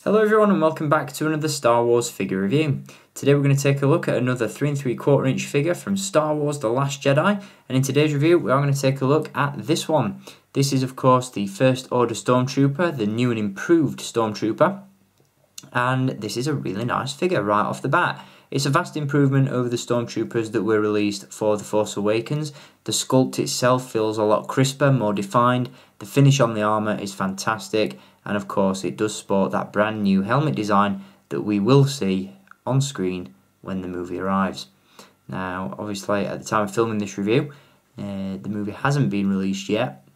Hello everyone and welcome back to another Star Wars figure review. Today we're going to take a look at another 3 3/4 inch figure from Star Wars The Last Jedi, and in today's review we are going to take a look at this one. This is of course the First Order Stormtrooper, the new and improved Stormtrooper, and this is a really nice figure right off the bat. It's a vast improvement over the Stormtroopers that were released for The Force Awakens. The sculpt itself feels a lot crisper, more defined, the finish on the armour is fantastic, and of course it does sport that brand new helmet design that we will see on screen when the movie arrives. Now obviously at the time of filming this review the movie hasn't been released yet,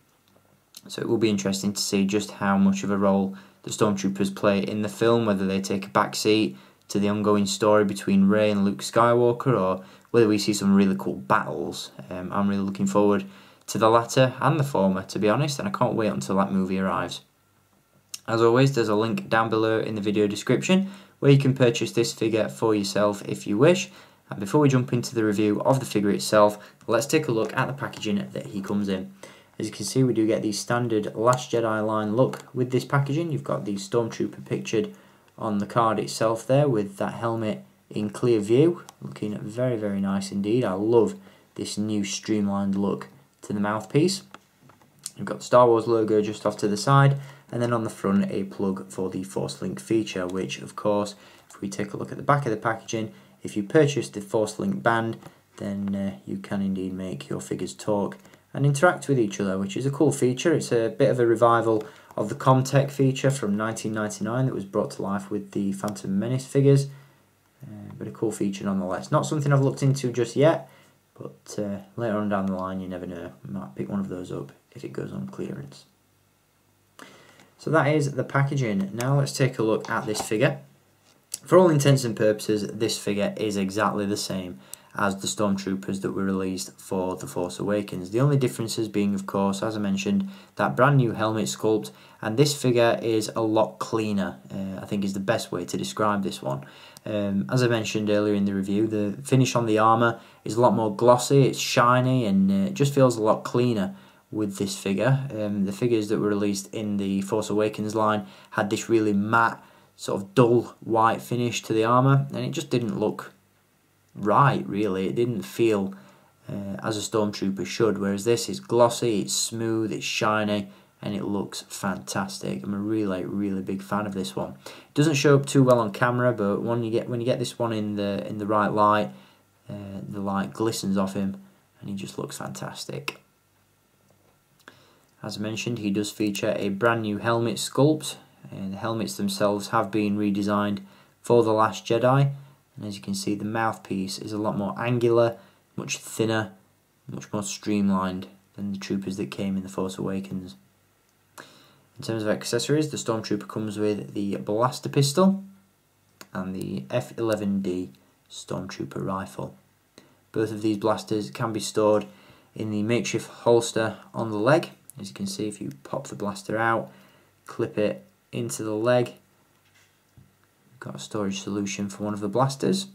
so it will be interesting to see just how much of a role the Stormtroopers play in the film, whether they take a back seat to the ongoing story between Rey and Luke Skywalker, or whether we see some really cool battles. I'm really looking forward to the latter and the former, to be honest, and I can't wait until that movie arrives. As always, there's a link down below in the video description where you can purchase this figure for yourself if you wish. And before we jump into the review of the figure itself, let's take a look at the packaging that he comes in. As you can see, we do get the standard Last Jedi line look with this packaging. You've got the Stormtrooper pictured on the card itself there with that helmet in clear view, looking very, very nice indeed. I love this new streamlined look to the mouthpiece. You've got the Star Wars logo just off to the side, and then on the front a plug for the Force Link feature, which of course, if we take a look at the back of the packaging, if you purchase the Force Link band, then you can indeed make your figures talk and interact with each other, which is a cool feature. It's a bit of a revival of the Comtech feature from 1999 that was brought to life with the Phantom Menace figures, but a cool feature nonetheless. Not something I've looked into just yet, but later on down the line you never know, I might pick one of those up if it goes on clearance. So that is the packaging. Now let's take a look at this figure. For all intents and purposes, this figure is exactly the same as the Stormtroopers that were released for The Force Awakens. The only differences being, of course, as I mentioned, that brand new helmet sculpt, and this figure is a lot cleaner, I think is the best way to describe this one. As I mentioned earlier in the review, the finish on the armour is a lot more glossy, it's shiny, and it just feels a lot cleaner with this figure. The figures that were released in the Force Awakens line had this really matte, sort of dull white finish to the armour, and it just didn't look right, really. It didn't feel as a Stormtrooper should, whereas this is glossy, it's smooth, it's shiny, and it looks fantastic. I'm a really big fan of this one. It doesn't show up too well on camera, but when you get this one in the right light, the light glistens off him and he just looks fantastic. As I mentioned, he does feature a brand new helmet sculpt, and the helmets themselves have been redesigned for The Last Jedi. And as you can see, the mouthpiece is a lot more angular, much thinner, much more streamlined than the troopers that came in The Force Awakens. In terms of accessories, the Stormtrooper comes with the blaster pistol and the F11D Stormtrooper rifle. Both of these blasters can be stored in the makeshift holster on the leg. As you can see, if you pop the blaster out, clip it into the leg, got a storage solution for one of the blasters.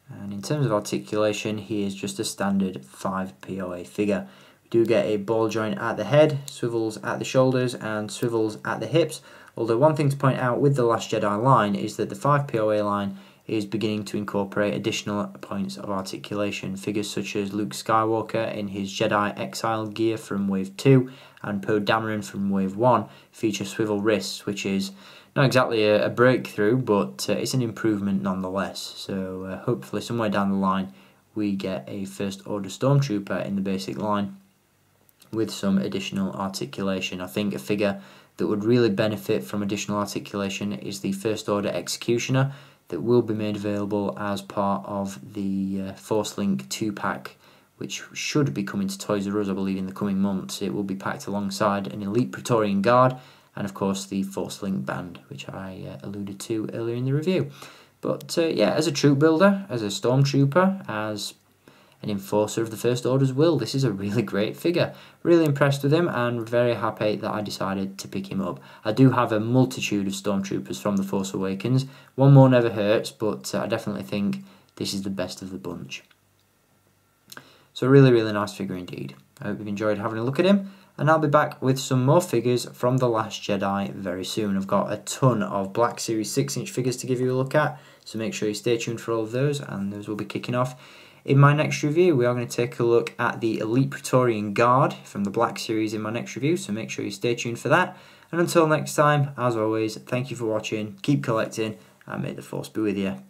And in terms of articulation, he is just a standard 5 POA figure. We do get a ball joint at the head, swivels at the shoulders and swivels at the hips, although one thing to point out with the Last Jedi line is that the 5 POA line is beginning to incorporate additional points of articulation. Figures such as Luke Skywalker in his Jedi Exile gear from Wave 2 and Poe Dameron from Wave 1 feature swivel wrists, which is not exactly a breakthrough, but it's an improvement nonetheless. So hopefully somewhere down the line we get a First Order Stormtrooper in the basic line with some additional articulation. I think a figure that would really benefit from additional articulation is the First Order Executioner, that will be made available as part of the Force Link 2-pack, which should be coming to Toys R Us, I believe, in the coming months. It will be packed alongside an Elite Praetorian Guard and, of course, the Force Link band, which I alluded to earlier in the review. But, yeah, as a troop builder, as a Stormtrooper, as an enforcer of the First Order's will, this is a really great figure. Really impressed with him and very happy that I decided to pick him up. I do have a multitude of Stormtroopers from The Force Awakens. One more never hurts, but I definitely think this is the best of the bunch. So really nice figure indeed. I hope you've enjoyed having a look at him, and I'll be back with some more figures from The Last Jedi very soon. I've got a ton of Black Series 6-inch figures to give you a look at, so make sure you stay tuned for all of those, and those will be kicking off. In my next review, we are going to take a look at the Elite Praetorian Guard from the Black Series in my next review, so make sure you stay tuned for that. And until next time, as always, thank you for watching, keep collecting, and may the Force be with you.